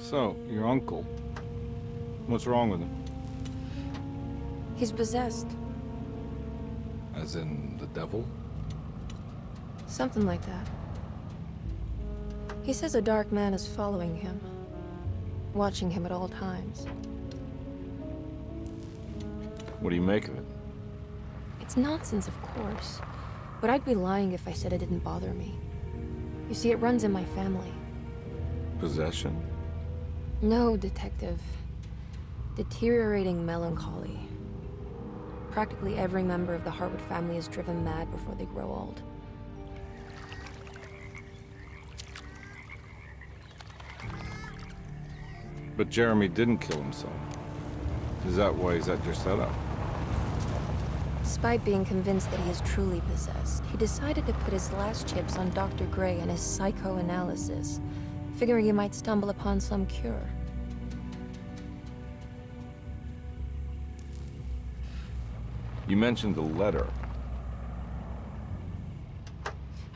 So, your uncle. What's wrong with him? He's possessed. As in the devil? Something like that. He says a dark man is following him, watching him at all times. What do you make of it? It's nonsense, of course, but I'd be lying if I said it didn't bother me. You see, it runs in my family. Possession? No, Detective. Deteriorating melancholy. Practically every member of the Hartwood family is driven mad before they grow old. But Jeremy didn't kill himself. Is that why he's at your setup? Despite being convinced that he is truly possessed, he decided to put his last chips on Dr. Gray and his psychoanalysis, figuring he might stumble upon some cure. You mentioned the letter.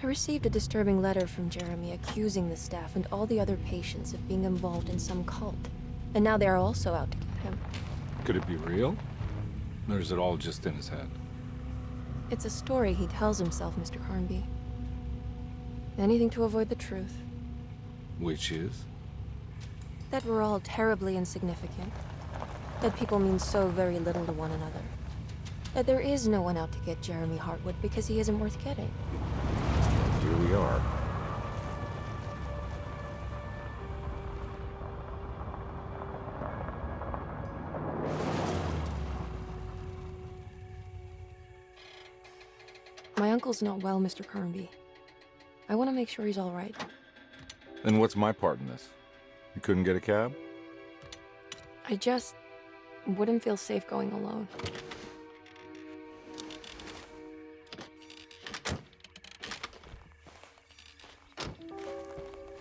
I received a disturbing letter from Jeremy accusing the staff and all the other patients of being involved in some cult. And now they are also out to get him. Could it be real? Or is it all just in his head? It's a story he tells himself, Mr. Carnby. Anything to avoid the truth. Which is? That we're all terribly insignificant. That people mean so very little to one another. That there is no one out to get Jeremy Hartwood because he isn't worth getting. Here we are. My uncle's not well, Mr. Carnby. I want to make sure he's all right. Then what's my part in this? You couldn't get a cab? I just wouldn't feel safe going alone.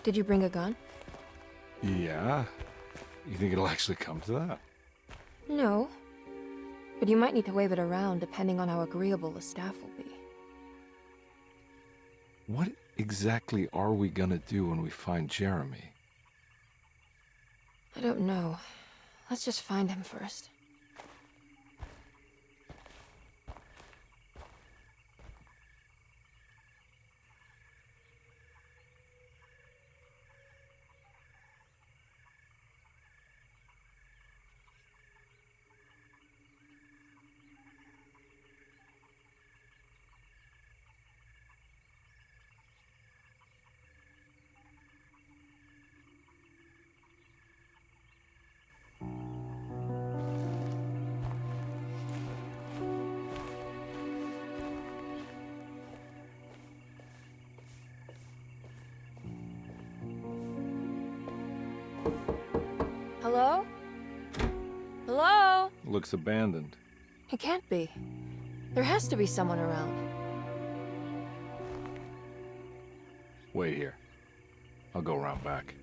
Did you bring a gun? Yeah. You think it'll actually come to that? No. But you might need to wave it around depending on how agreeable the staff will be. What exactly are we gonna do when we find Jeremy? I don't know. Let's just find him first. Hello? Hello? Looks abandoned. It can't be. There has to be someone around. Wait here. I'll go around back.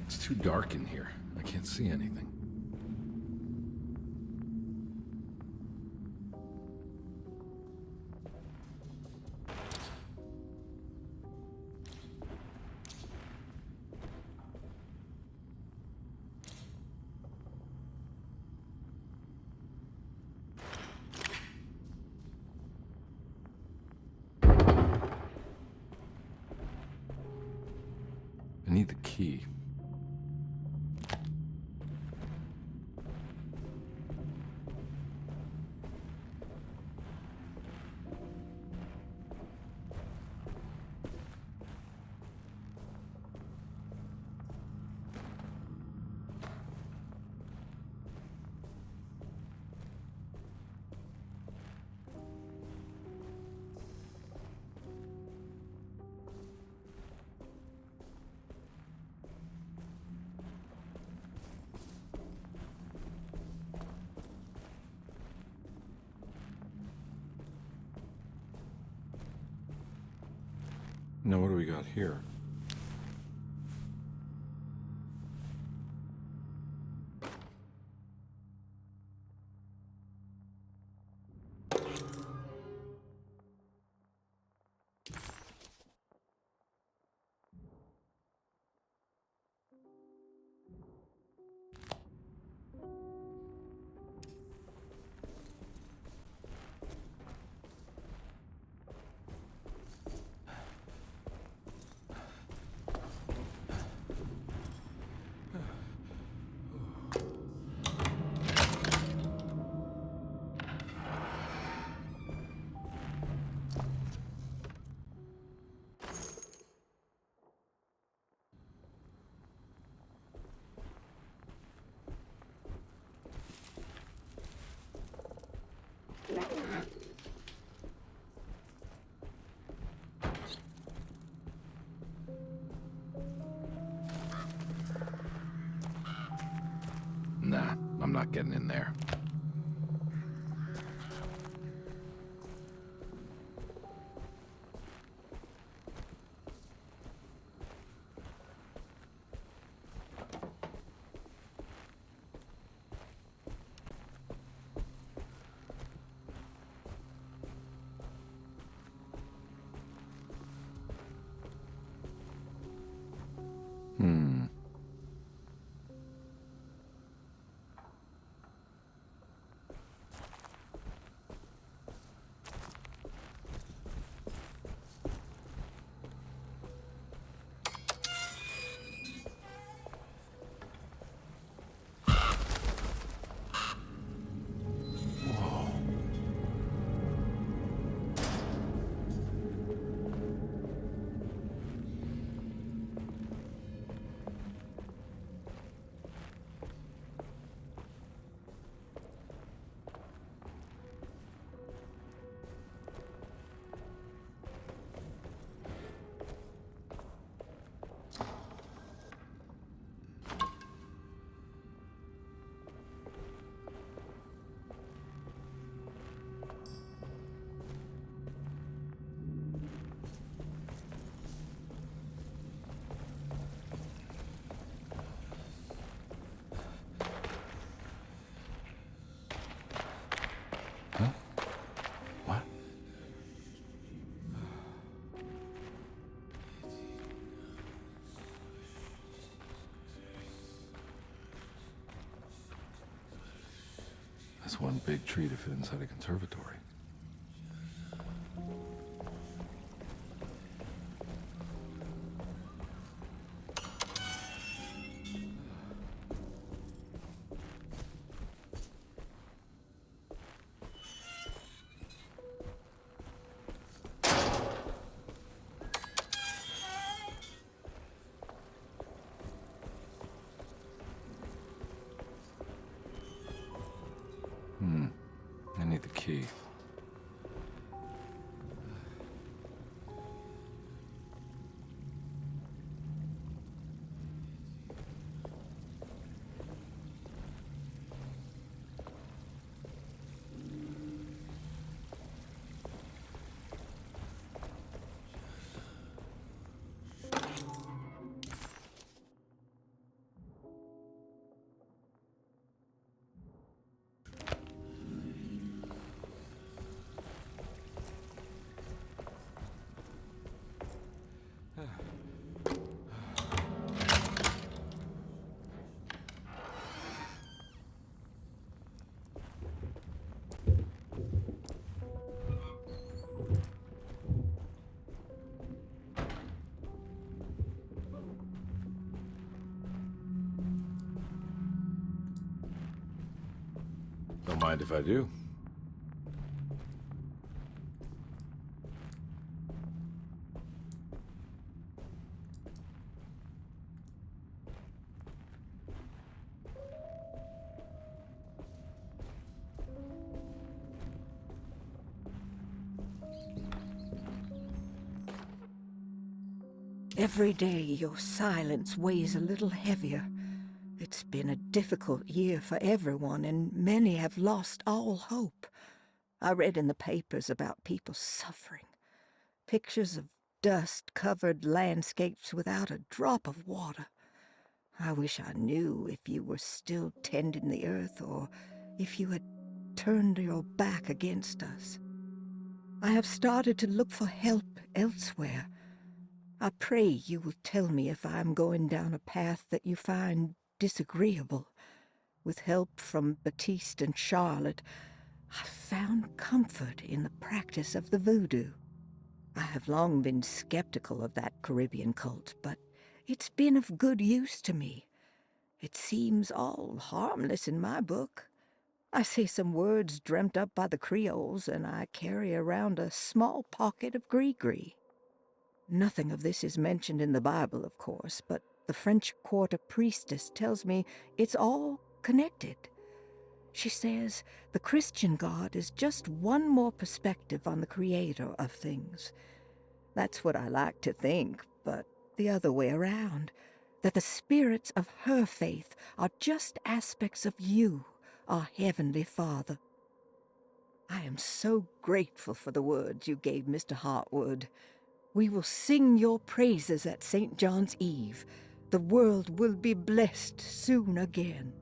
It's too dark in here. I can't see anything. I need the key. Now what do we got here? Nah, I'm not getting in there. Hmm. Huh? What? That's one big tree to fit inside a conservatory. I need the key. Don't mind if I do. Every day your silence weighs a little heavier. It's been a difficult year for everyone, and many have lost all hope. I read in the papers about people suffering. Pictures of dust-covered landscapes without a drop of water. I wish I knew if you were still tending the earth or if you had turned your back against us. I have started to look for help elsewhere. I pray you will tell me if I am going down a path that you find disagreeable. With help from Baptiste and Charlotte, I found comfort in the practice of the voodoo. I have long been skeptical of that Caribbean cult, but it's been of good use to me. It seems all harmless in my book. I say some words dreamt up by the Creoles, and I carry around a small pocket of gree-gree. Nothing of this is mentioned in the Bible, of course, but the French Quarter priestess tells me it's all connected. She says the Christian God is just one more perspective on the creator of things. That's what I like to think, but the other way around, that the spirits of her faith are just aspects of you, our Heavenly Father. I am so grateful for the words you gave Mr. Hartwood. We will sing your praises at St. John's Eve. The world will be blessed soon again.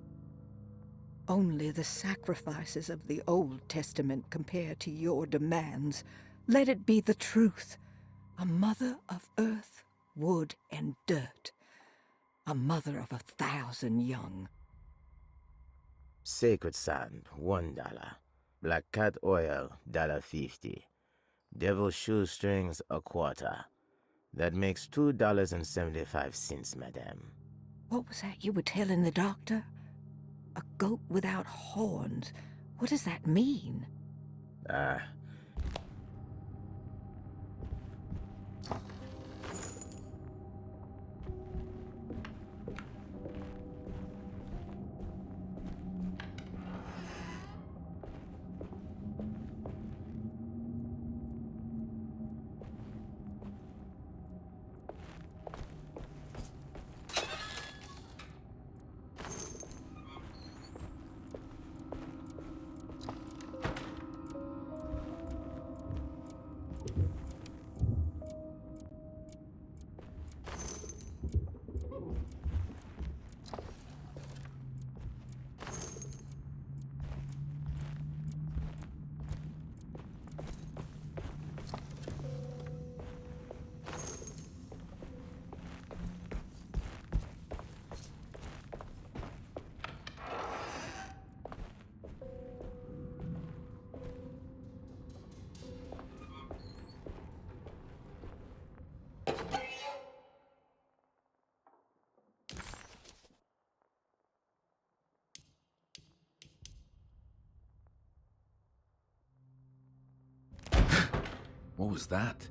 Only the sacrifices of the Old Testament compare to your demands. Let it be the truth. A mother of earth, wood, and dirt. A mother of 1,000 young. Sacred sand, $1. Black cat oil, $1.50. Devil shoestrings, a quarter. That makes $2.75, madame. What was that you were telling the doctor? A goat without horns. What does that mean? What was that?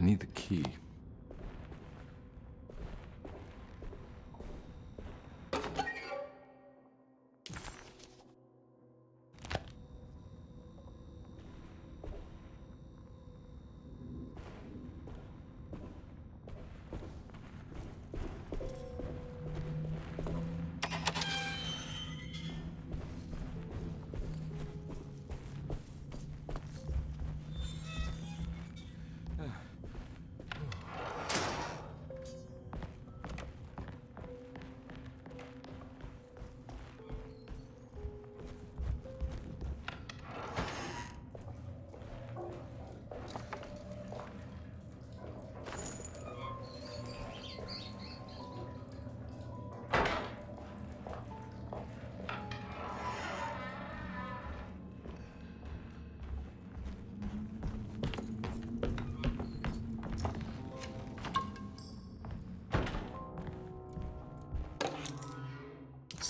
I need the key.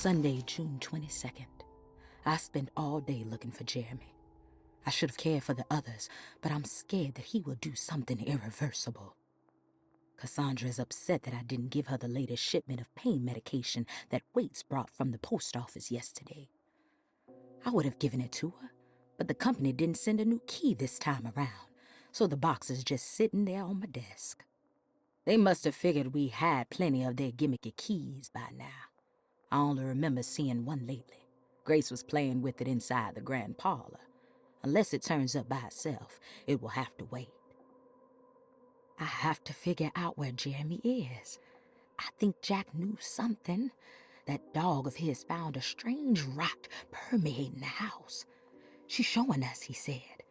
Sunday, June 22nd. I spent all day looking for Jeremy. I should have cared for the others, but I'm scared that he will do something irreversible. Cassandra is upset that I didn't give her the latest shipment of pain medication that Waits brought from the post office yesterday. I would have given it to her, but the company didn't send a new key this time around, so the box is just sitting there on my desk. They must have figured we had plenty of their gimmicky keys by now. I only remember seeing one lately. Grace was playing with it inside the grand parlor. Unless it turns up by itself, it will have to wait. I have to figure out where Jeremy is. I think Jack knew something. That dog of his found a strange rot permeating the house. She's showing us, he said.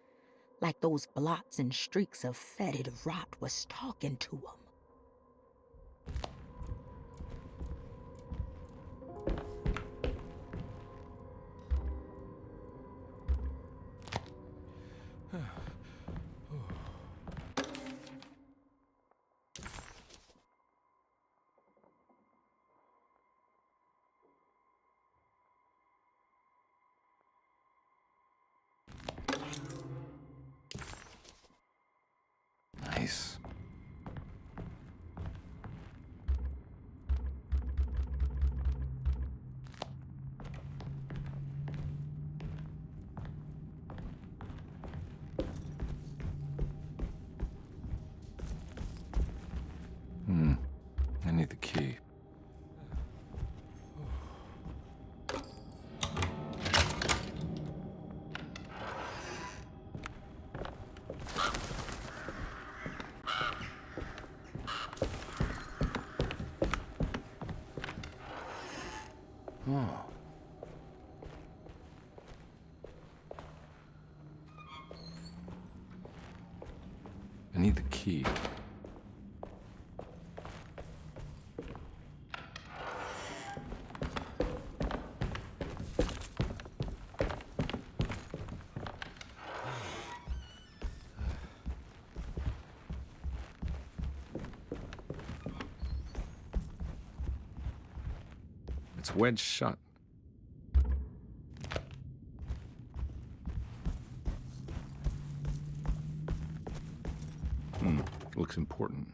Like those blots and streaks of fetid rot was talking to him. Nice. I need the key. Oh. I need the key. It's wedged shut. Looks important.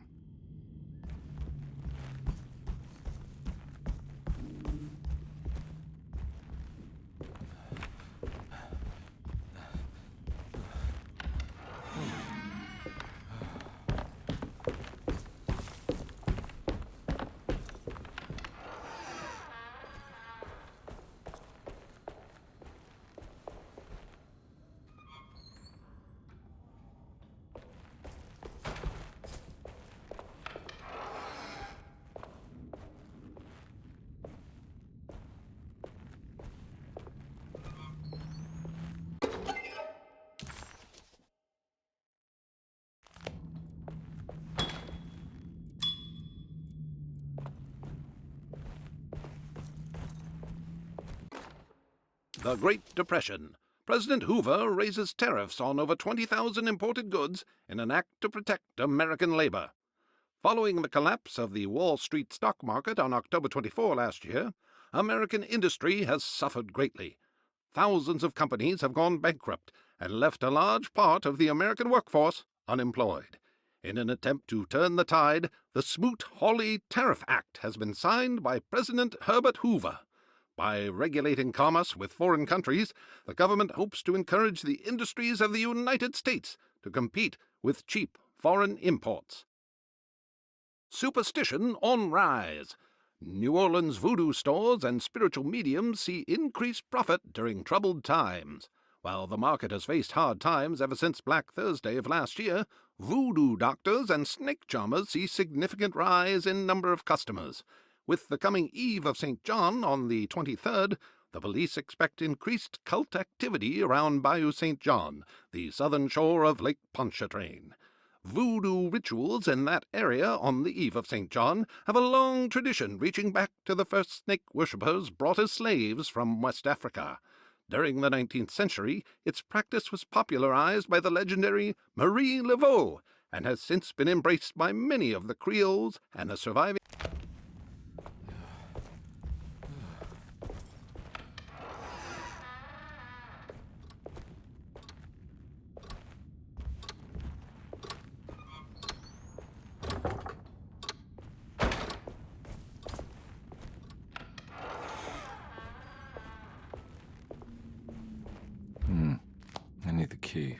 The Great Depression. President Hoover raises tariffs on over 20,000 imported goods in an act to protect American labor. Following the collapse of the Wall Street stock market on October 24 last year, American industry has suffered greatly. Thousands of companies have gone bankrupt and left a large part of the American workforce unemployed. In an attempt to turn the tide, the Smoot-Hawley Tariff Act has been signed by President Herbert Hoover. By regulating commerce with foreign countries, the government hopes to encourage the industries of the United States to compete with cheap foreign imports. Superstition on rise. New Orleans voodoo stores and spiritual mediums see increased profit during troubled times. While the market has faced hard times ever since Black Thursday of last year, voodoo doctors and snake charmers see significant rise in number of customers. With the coming Eve of St. John on the 23rd, the police expect increased cult activity around Bayou St. John, the southern shore of Lake Pontchartrain. Voodoo rituals in that area on the Eve of St. John have a long tradition reaching back to the first snake worshippers brought as slaves from West Africa. During the 19th century, its practice was popularized by the legendary Marie Laveau and has since been embraced by many of the Creoles and the surviving key.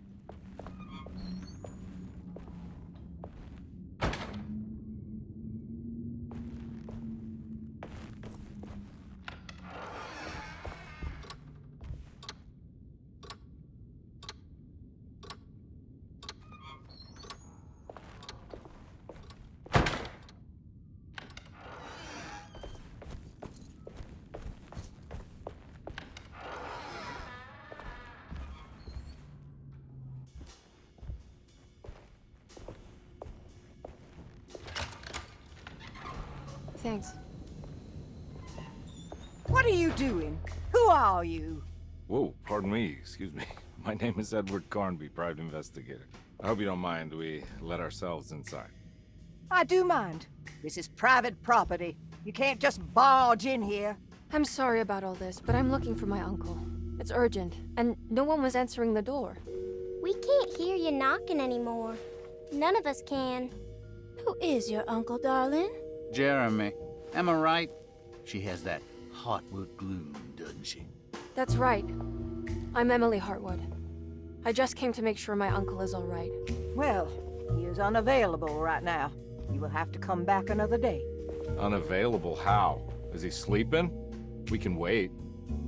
Thanks. What are you doing? Who are you? Whoa, pardon me, excuse me. My name is Edward Carnby, private investigator. I hope you don't mind we let ourselves inside. I do mind. This is private property. You can't just barge in here. I'm sorry about all this, but I'm looking for my uncle. It's urgent, and no one was answering the door. We can't hear you knocking anymore. None of us can. Who is your uncle, darling? Jeremy. Am I right? She has that Hartwood gloom, doesn't she? That's right. I'm Emily Hartwood. I just came to make sure my uncle is all right. Well, he is unavailable right now. You will have to come back another day. Unavailable how? Is he sleeping? We can wait.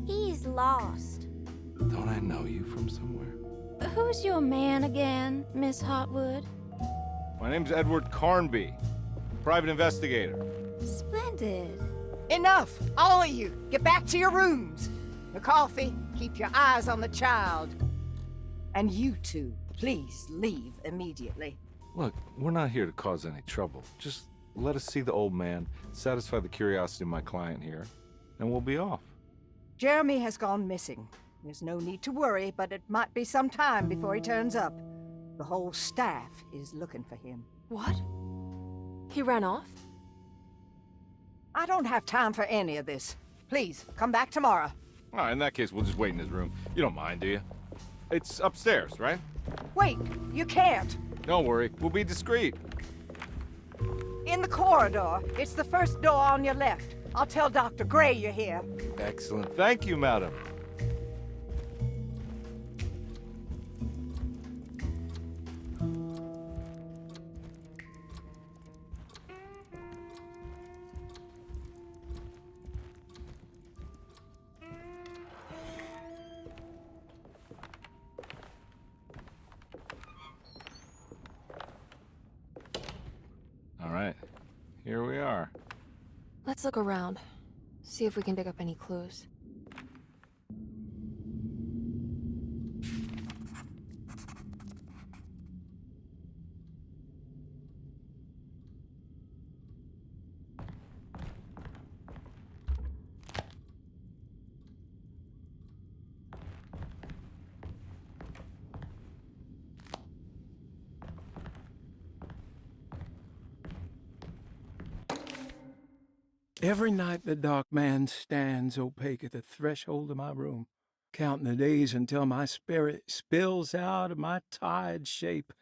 He's lost. Don't I know you from somewhere? Who's your man again, Miss Hartwood? My name's Edward Carnby, private investigator. Splendid. Enough! All of you! Get back to your rooms! McCarthy, keep your eyes on the child. And you two, please leave immediately. Look, we're not here to cause any trouble. Just let us see the old man, satisfy the curiosity of my client here, and we'll be off. Jeremy has gone missing. There's no need to worry, but it might be some time before he turns up. The whole staff is looking for him. What? He ran off? I don't have time for any of this. Please, come back tomorrow. All right, in that case, we'll just wait in his room. You don't mind, do you? It's upstairs, right? Wait, you can't. Don't worry, we'll be discreet. In the corridor. It's the first door on your left. I'll tell Dr. Gray you're here. Excellent. Thank you, madam. All right, here we are. Let's look around. See if we can dig up any clues. Every night the dark man stands opaque at the threshold of my room, counting the days until my spirit spills out of my tired shape.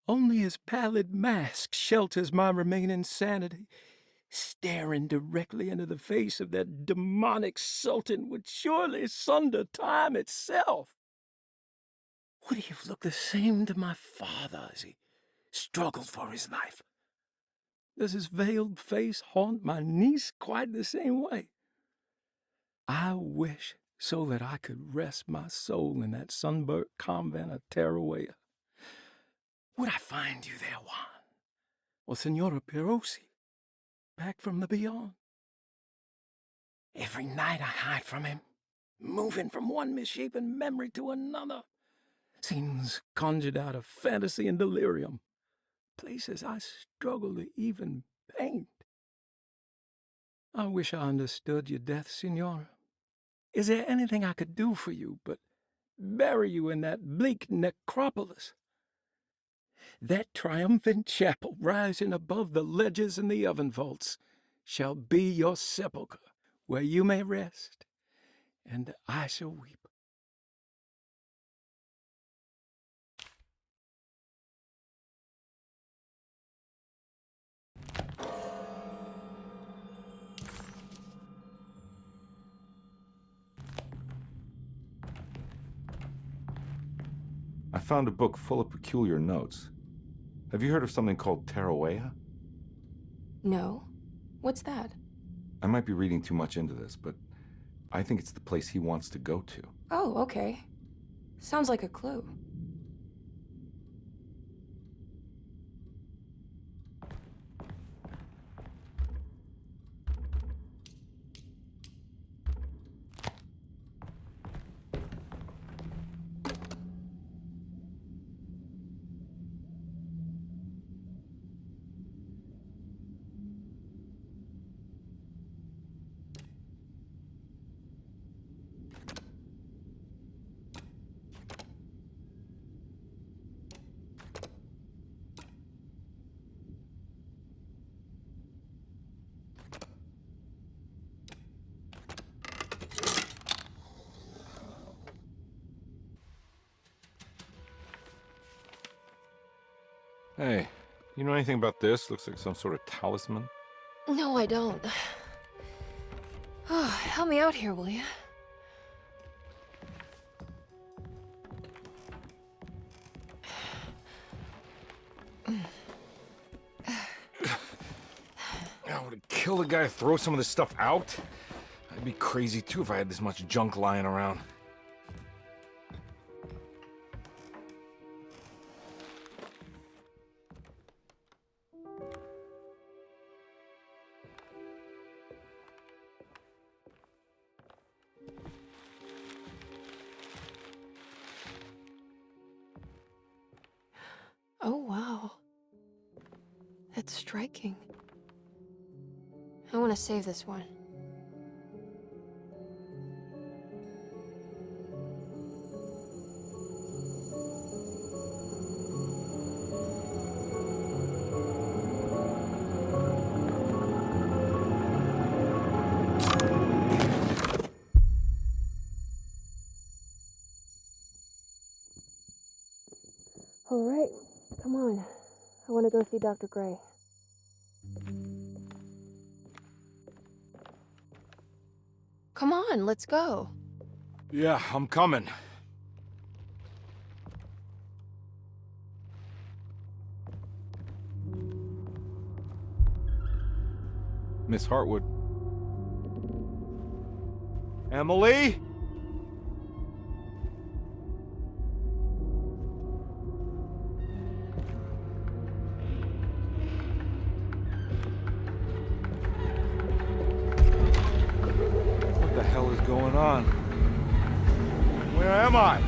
Only his pallid mask shelters my remaining sanity. Staring directly into the face of that demonic sultan would surely sunder time itself. Would he have looked the same to my father as he struggled for his life? Does his veiled face haunt my niece quite the same way? I wish so that I could rest my soul in that sunburnt convent of Tarawea. Would I find you there, Juan? Or Senora Perosi, back from the beyond? Every night I hide from him, moving from one misshapen memory to another. Scenes conjured out of fantasy and delirium. Places I struggle to even paint. I wish I understood your death, Senora. Is there anything I could do for you but bury you in that bleak necropolis? That triumphant chapel rising above the ledges and the oven vaults shall be your sepulchre, where you may rest, and I shall weep. found a book full of peculiar notes. Have you heard of something called Tarawea? No. What's that? I might be reading too much into this, but I think it's the place he wants to go to. Oh, okay. Sounds like a clue. Hey, you know anything about this? Looks like some sort of talisman. No, I don't. Oh, help me out here, will you? I would kill the guy to throw some of this stuff out. I'd be crazy too if I had this much junk lying around. Oh, wow. That's striking. I want to save this one. All right, come on. I want to go see Dr. Gray. Come on, let's go. Yeah, I'm coming. Miss Hartwood. Emily? What the hell is going on? Where am I?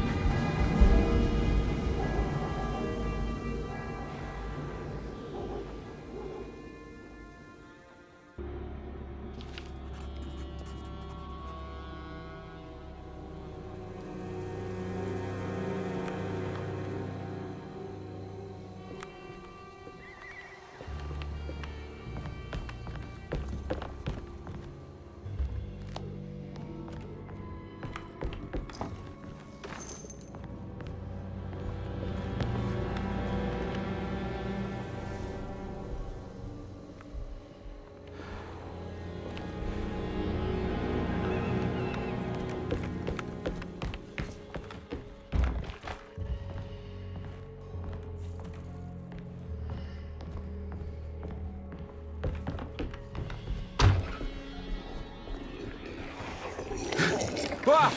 Ah!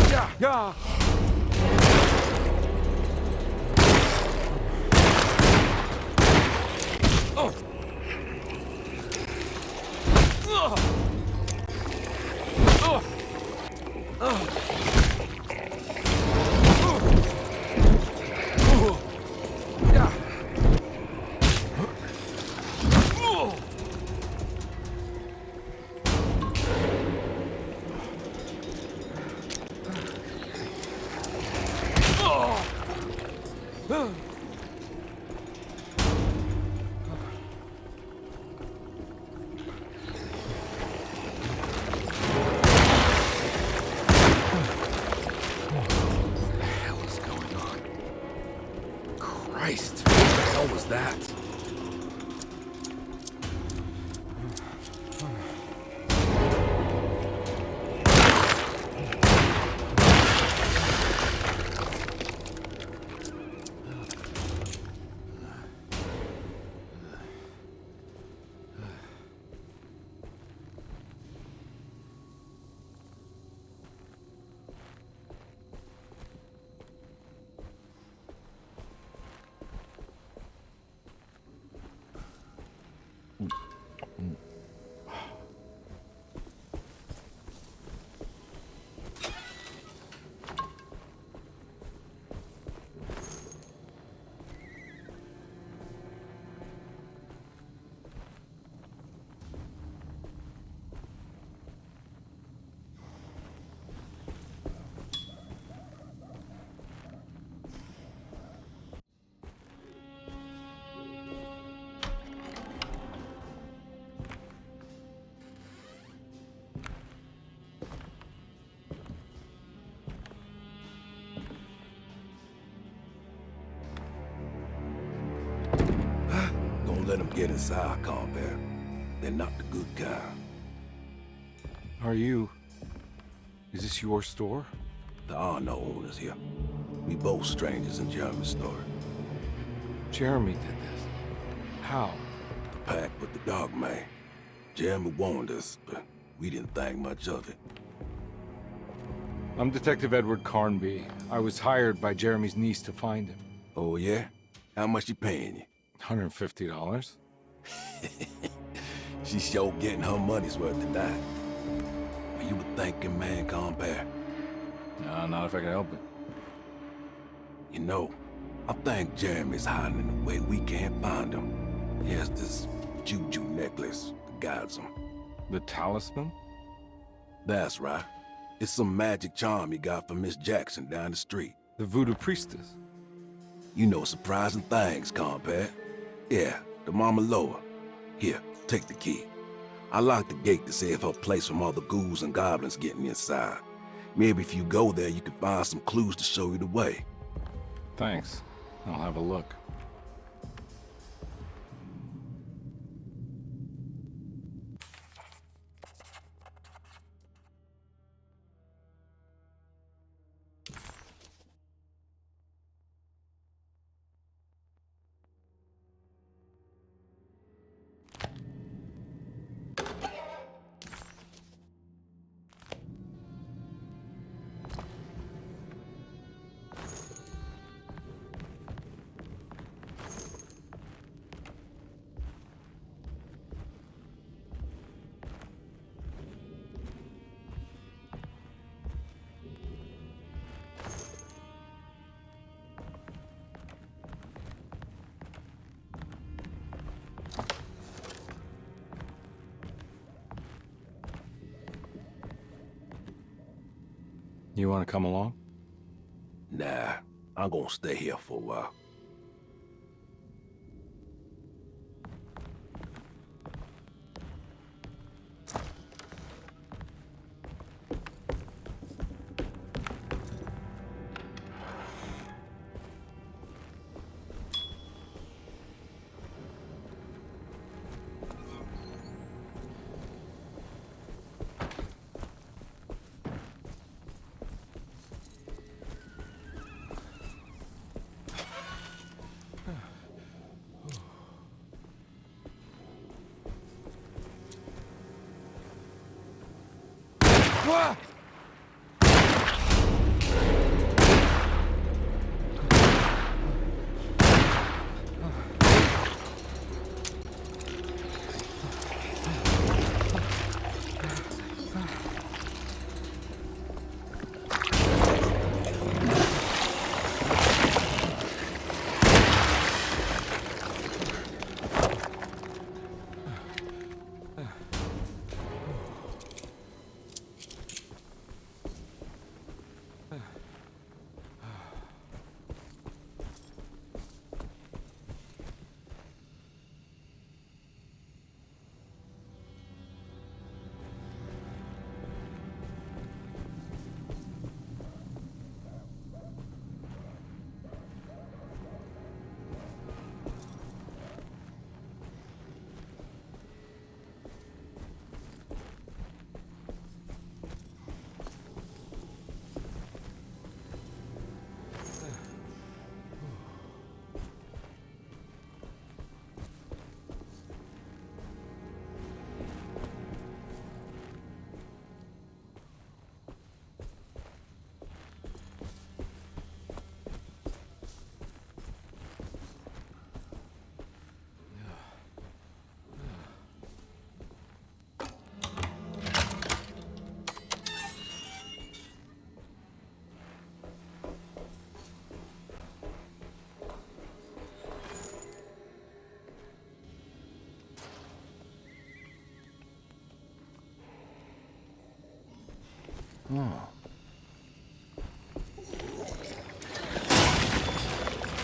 Yeah, yeah. Oh. Oh. Oh. Oh. Oh. Yeah. Oh. Christ, what the hell was that? let them get inside, compare. They're not the good kind. Is this your store? There are no owners here. We both strangers in Jeremy's store. Jeremy did this. How? The pact with the dog man. Jeremy warned us, but we didn't think much of it. I'm Detective Edward Carnby. I was hired by Jeremy's niece to find him. Oh, yeah? How much she paying you? $150. She's sure getting her money's worth tonight. Are you a thinking man, compare? No, not if I can help it. You know, I think Jeremy's hiding in a way we can't find him. He has this juju necklace that guides him. The talisman? That's right. It's some magic charm he got from Miss Jackson down the street. The voodoo priestess? You know surprising things, compare. Yeah, the Mama Loa. Here, take the key. I locked the gate to save her place from all the ghouls and goblins getting inside. Maybe if you go there, you can find some clues to show you the way. Thanks. I'll have a look. You want to come along? Nah, I'm gonna stay here for a while. Oh.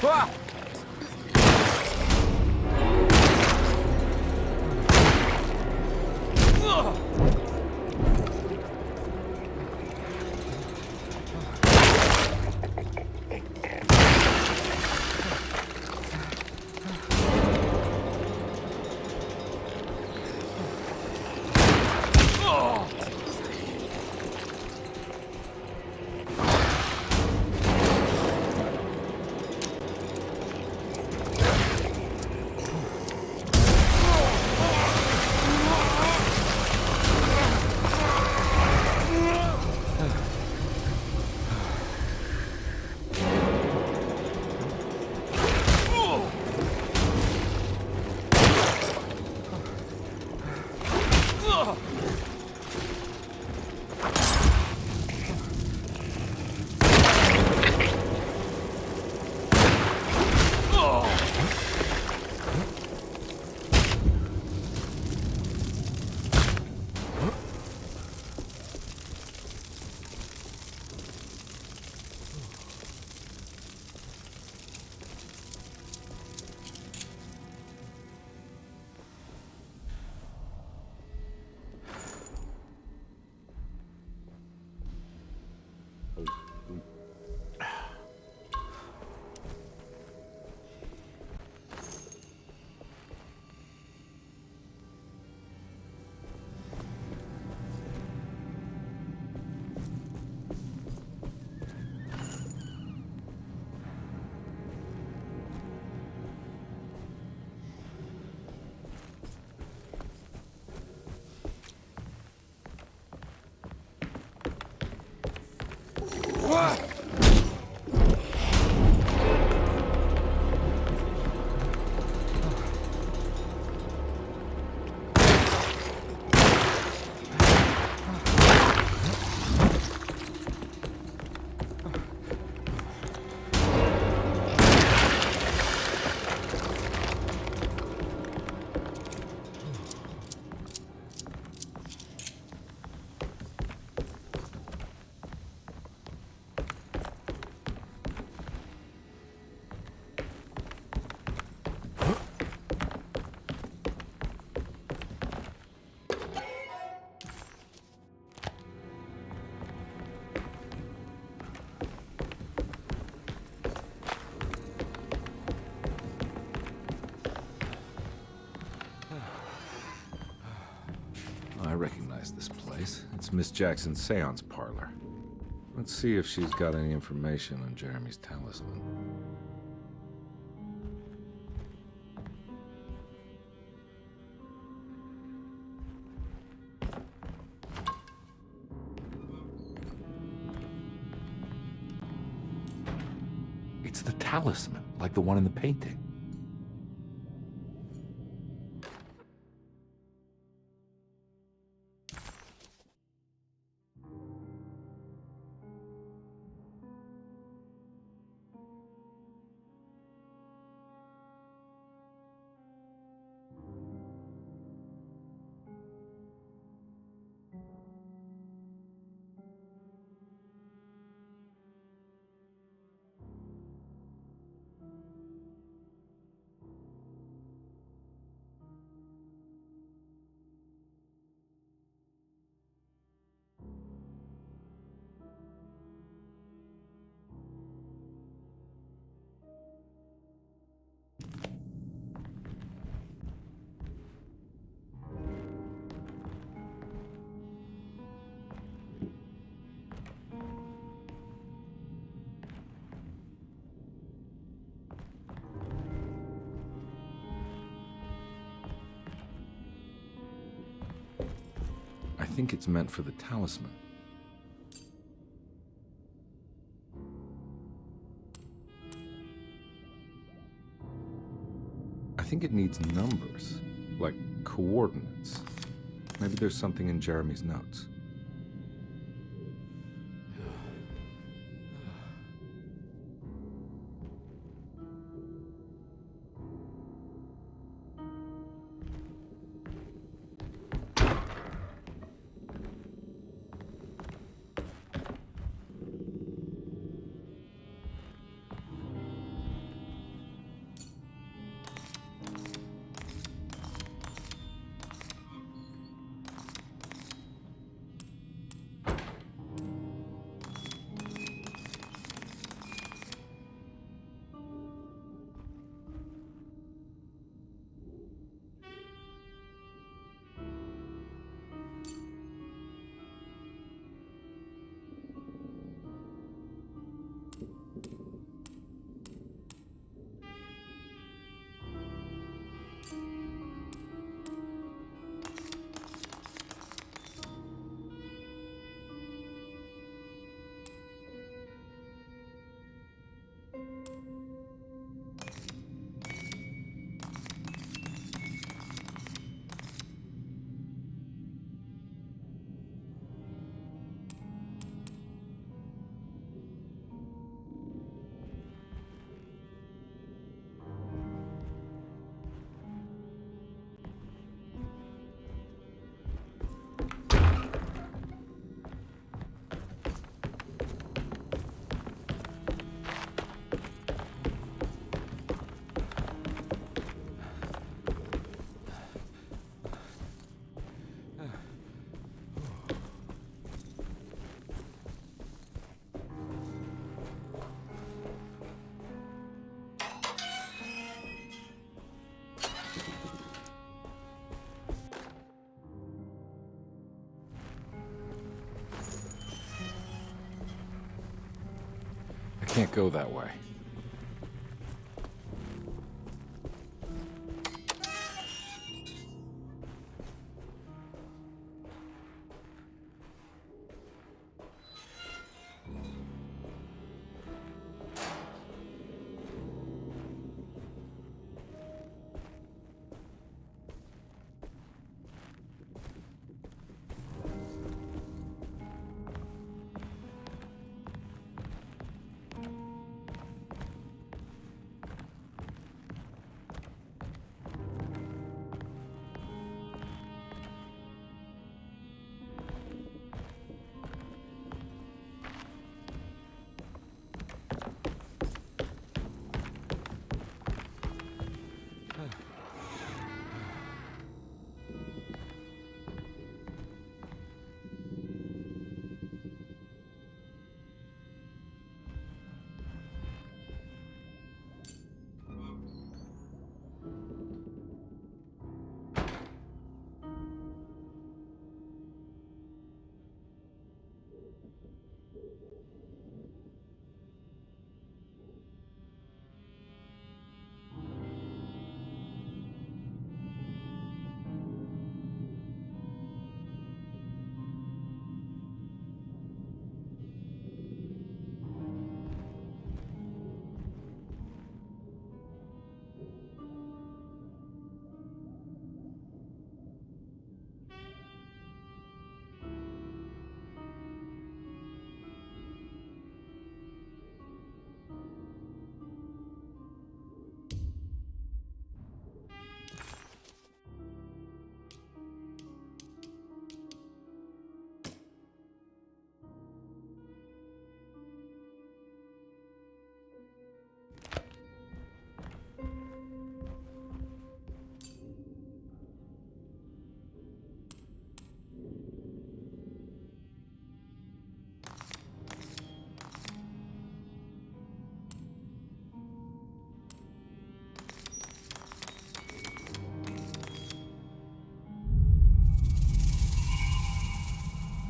Ah! I recognize this place. It's Miss Jackson's seance parlor. Let's see if she's got any information on Jeremy's talisman. It's the talisman, like the one in the painting. I think it's meant for the talisman. I think it needs numbers, like coordinates. Maybe there's something in Jeremy's notes. can't go that way.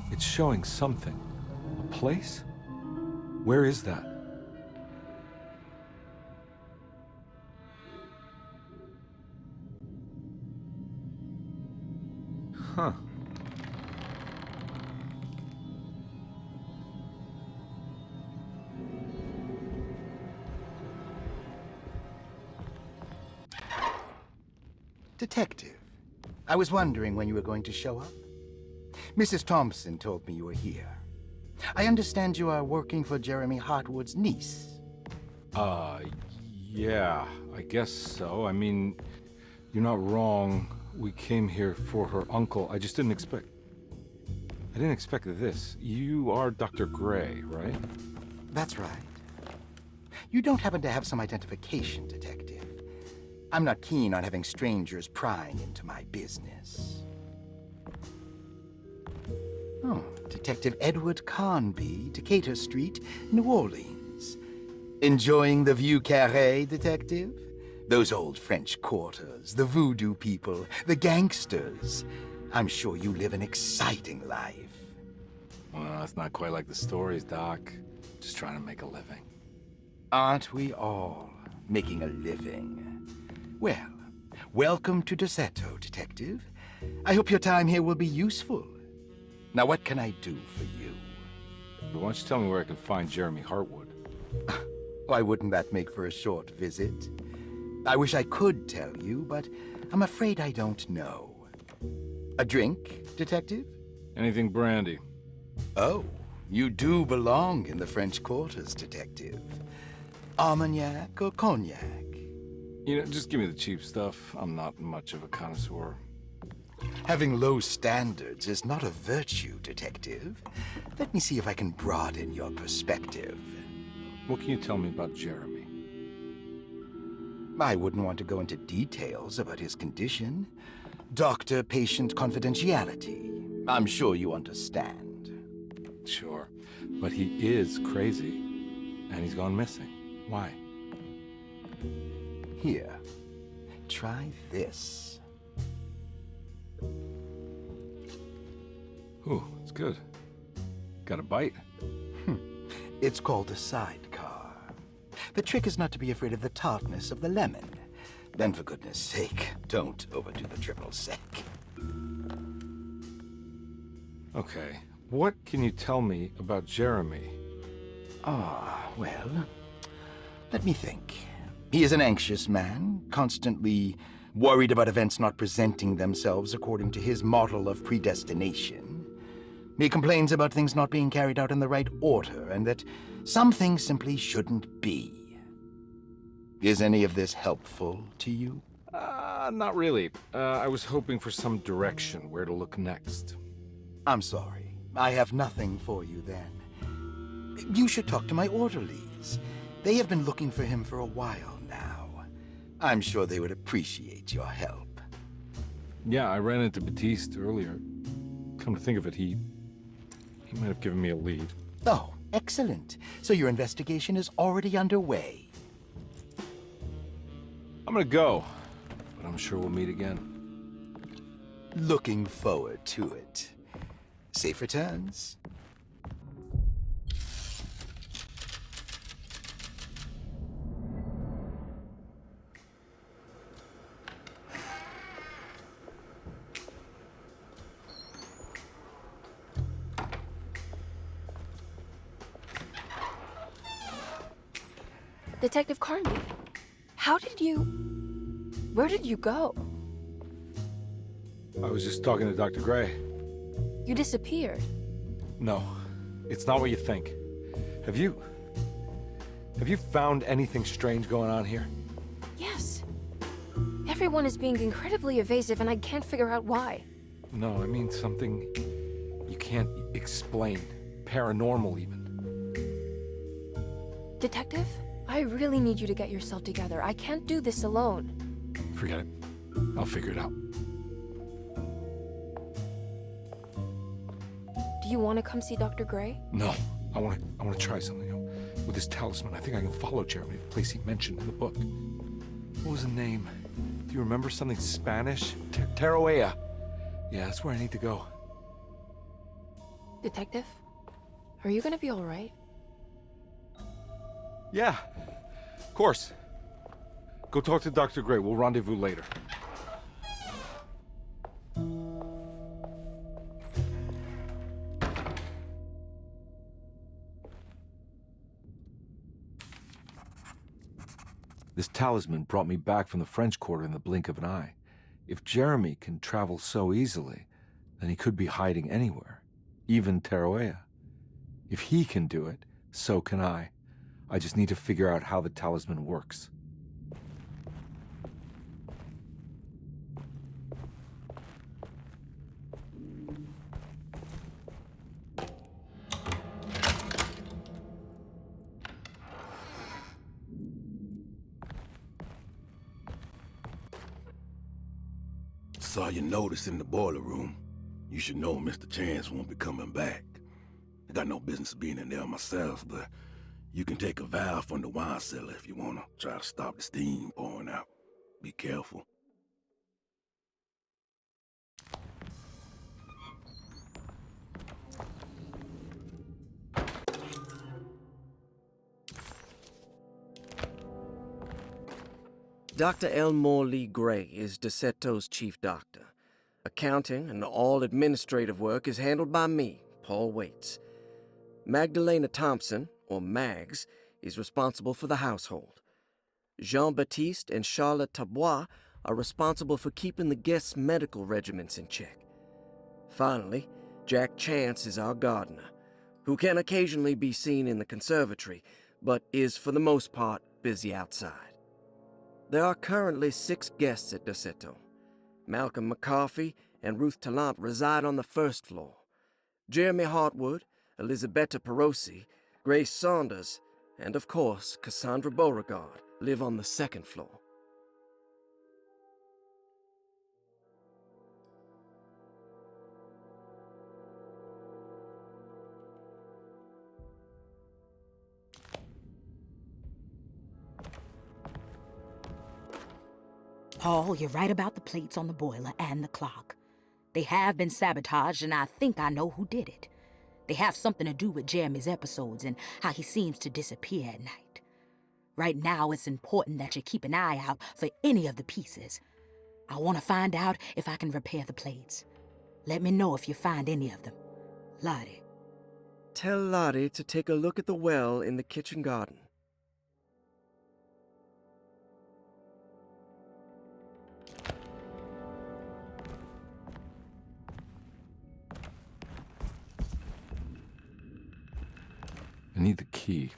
It's showing something. A place? Where is that? Huh. Detective, I was wondering when you were going to show up. Mrs. Thompson told me you were here. I understand you are working for Jeremy Hartwood's niece. Yeah, I guess so. I mean, you're not wrong. We came here for her uncle. I just didn't expect... I didn't expect this. You are Dr. Gray, right? That's right. You don't happen to have some identification, Detective. I'm not keen on having strangers prying into my business. Oh, Detective Edward Carnby, Decatur Street, New Orleans. Enjoying the Vieux Carré, Detective? Those old French quarters, the voodoo people, the gangsters. I'm sure you live an exciting life. Well, it's not quite like the stories, Doc. Just trying to make a living. Aren't we all making a living? Well, welcome to Deseto, Detective. I hope your time here will be useful. Now, what can I do for you? But why don't you tell me where I can find Jeremy Hartwood? Why wouldn't that make for a short visit? I wish I could tell you, but I'm afraid I don't know. A drink, Detective? Anything brandy. Oh, you do belong in the French quarters, Detective. Armagnac or cognac? You know, just give me the cheap stuff. I'm not much of a connoisseur. Having low standards is not a virtue, Detective. Let me see if I can broaden your perspective. What can you tell me about Jeremy? I wouldn't want to go into details about his condition. Doctor-patient confidentiality. I'm sure you understand. Sure. But he is crazy. And he's gone missing. Why? Here. Try this. Ooh, it's good. Got a bite? It's called a sidecar. The trick is not to be afraid of the tartness of the lemon. Then, for goodness sake, don't overdo the triple sec. Okay, what can you tell me about Jeremy? Well, let me think. He is an anxious man, constantly worried about events not presenting themselves according to his model of predestination. He complains about things not being carried out in the right order, and that some things simply shouldn't be. Is any of this helpful to you? Not really. I was hoping for some direction where to look next. I'm sorry. I have nothing for you then. You should talk to my orderlies. They have been looking for him for a while now. I'm sure they would appreciate your help. Yeah, I ran into Batiste earlier. Come to think of it, he might have given me a lead. Oh, excellent. So your investigation is already underway. I'm gonna go, but I'm sure we'll meet again. Looking forward to it. Safe returns. Detective Carnby, where did you go? I was just talking to Dr. Gray. You disappeared. No, it's not what you think. Have you found anything strange going on here? Yes. Everyone is being incredibly evasive and I can't figure out why. No, I mean something you can't explain. Paranormal, even. Detective, I really need you to get yourself together. I can't do this alone. Forget it. I'll figure it out. Do you want to come see Dr. Gray? No, I want to try something. With this talisman, I think I can follow Jeremy to the place he mentioned in the book. What was the name? Do you remember something Spanish? Tarawea. Yeah, that's where I need to go. Detective, are you gonna be all right? Yeah, of course. Go talk to Dr. Gray. We'll rendezvous later. This talisman brought me back from the French Quarter in the blink of an eye. If Jeremy can travel so easily, then he could be hiding anywhere, even Tarawea. If he can do it, so can I. I just need to figure out how the talisman works. Saw your notice in the boiler room. You should know Mr. Chance won't be coming back. I got no business being in there myself, but you can take a valve from the wine cellar if you want to try to stop the steam pouring out. Be careful. Dr. Elmore Lee Gray is DeSeto's chief doctor. Accounting and all administrative work is handled by me, Paul Waits. Magdalena Thompson, or Mags, is responsible for the household. Jean-Baptiste and Charlotte Tabois are responsible for keeping the guests' medical regimens in check. Finally, Jack Chance is our gardener, who can occasionally be seen in the conservatory, but is for the most part busy outside. There are currently 6 guests at DeSeto. Malcolm McCarthy and Ruth Tallant reside on the first floor. Jeremy Hartwood, Elisabetta Perosi, Grace Saunders, and of course, Cassandra Beauregard live on the second floor. Paul, you're right about the plates on the boiler and the clock. They have been sabotaged, and I think I know who did it. They have something to do with Jeremy's episodes and how he seems to disappear at night. Right now, it's important that you keep an eye out for any of the pieces. I want to find out if I can repair the plates. Let me know if you find any of them. Lottie. Tell Lottie to take a look at the well in the kitchen garden. I need the key.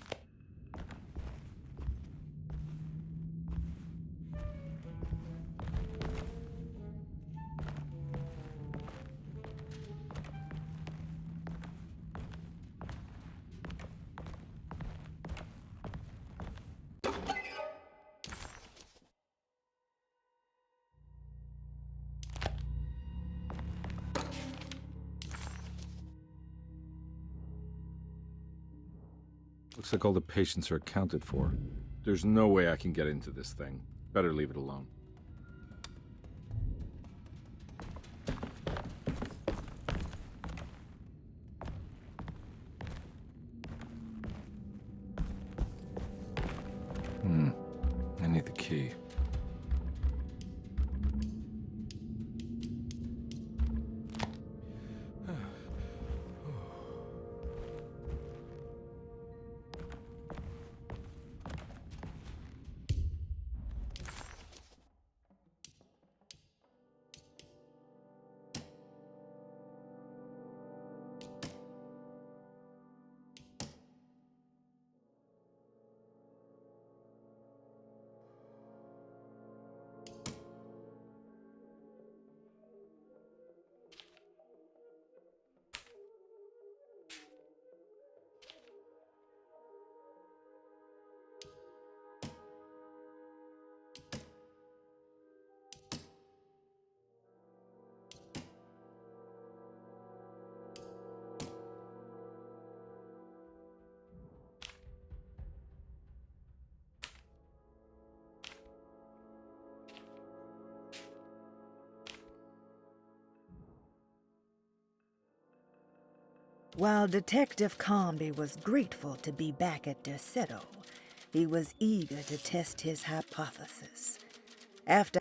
Looks like all the patients are accounted for. There's no way I can get into this thing. Better leave it alone. I need the key. While Detective Comby was grateful to be back at Derceto, he was eager to test his hypothesis. After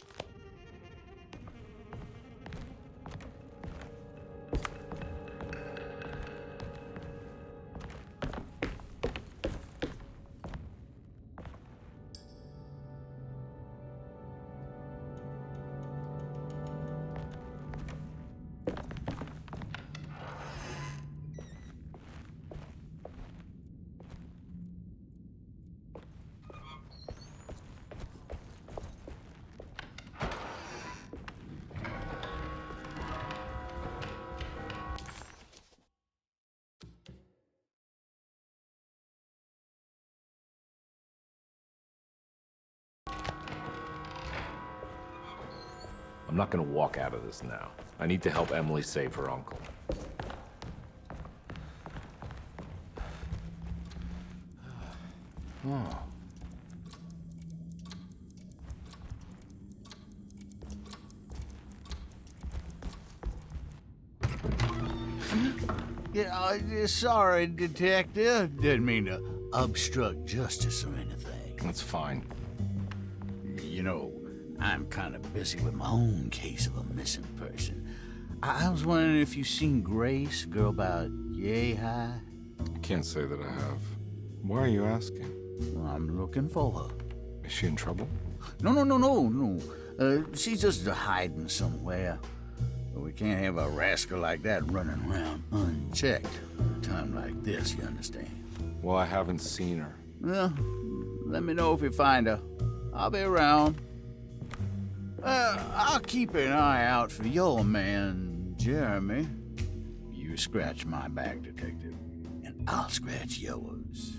I'm not gonna walk out of this now. I need to help Emily save her uncle. Oh. Yeah, sorry, Detective. Didn't mean to obstruct justice or anything. That's fine. You know, I'm kind of busy with my own case of a missing person. I was wondering if you seen Grace, girl about yay high? I can't say that I have. Why are you asking? Well, I'm looking for her. Is she in trouble? No. She's just hiding somewhere. We can't have a rascal like that running around unchecked at a time like this, you understand? Well, I haven't seen her. Well, let me know if you find her. I'll be around. I'll keep an eye out for your man, Jeremy. You scratch my back, Detective, and I'll scratch yours.